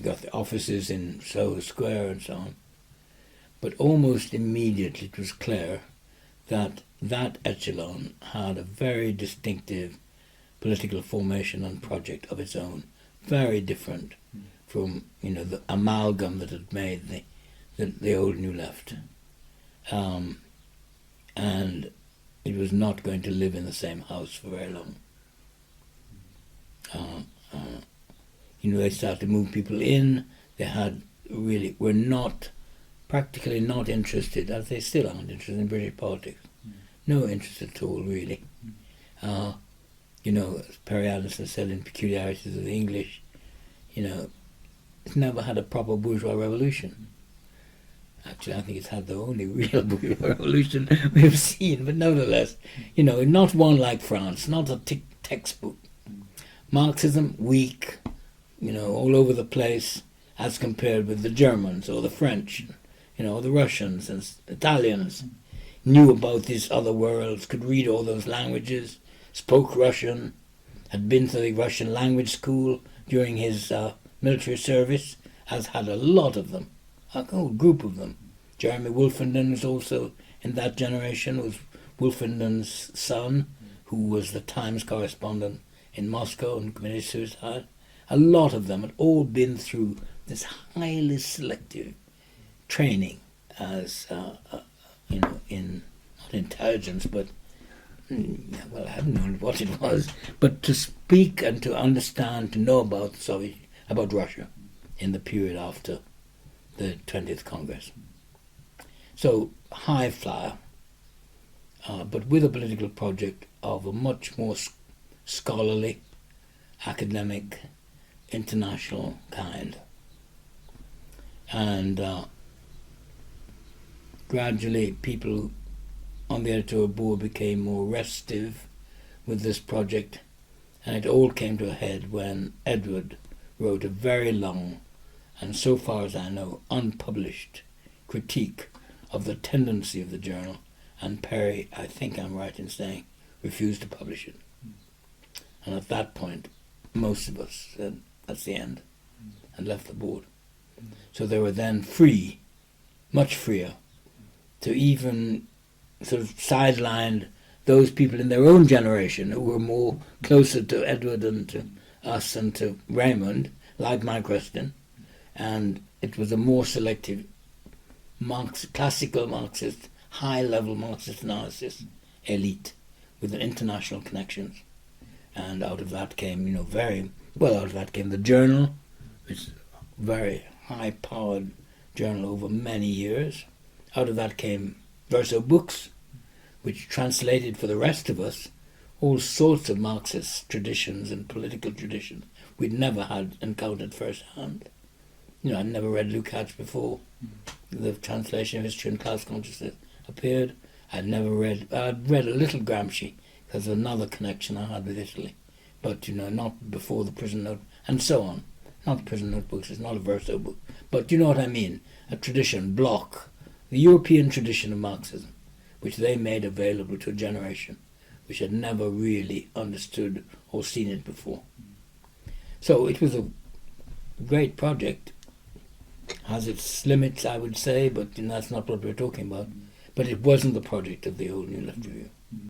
You got the offices in Soho Square and so on. But almost immediately it was clear that that echelon had a very distinctive political formation and project of its own, very different from the amalgam that had made the old New Left, and it was not going to live in the same house for very long. They started to move people in. They were practically not interested, as they still aren't interested in British politics. No interest at all, really. As Perry Adamson said in Peculiarities of the English, it's never had a proper bourgeois revolution. Actually, I think it's had the only real bourgeois revolution we've seen, but nevertheless, not one like France, not a textbook. Marxism, weak, all over the place, as compared with the Germans or the French, the Russians and Italians, knew about these other worlds, could read all those languages, spoke Russian, had been to the Russian language school during his military service, as had a lot of them, a whole group of them. Jeremy Wolfenden was also in that generation, was Wolfenden's son, who was the Times correspondent in Moscow and committed suicide. A lot of them had all been through this highly selective training as, in not intelligence, but I haven't known what it was, but to speak and to understand, to know about Russia in the period after the 20th Congress. So high flyer, but with a political project of a much more scholarly, academic, international kind. And gradually people on the editorial board became more restive with this project, and it all came to a head when Edward wrote a very long, and so far as I know, unpublished critique of the tendency of the journal, and Perry, I think I'm right in saying, refused to publish it. And at that point, most of us said, that's the end, and left the board. So they were then free, much freer, to even sort of sidelined those people in their own generation who were more closer to Edward and to us and to Raymond, like Mike Rustin, and it was a more selective classical Marxist, high-level Marxist analysis elite with international connections. And out of that came, out of that came the journal, which is a very high-powered journal over many years. Out of that came Verso Books, which translated for the rest of us all sorts of Marxist traditions and political traditions we'd never had encountered firsthand. I'd never read Lukács before. The translation of History and Class Consciousness appeared. I'd read a little Gramsci because of another connection I had with Italy, but not before the Prison Note, and so on. Not Prison Notebooks, it's not a Verso book, but you know what I mean, a tradition, block, the European tradition of Marxism, which they made available to a generation which had never really understood or seen it before. So it was a great project, has its limits, I would say, but that's not what we're talking about. But it wasn't the project of the Old New Left Review.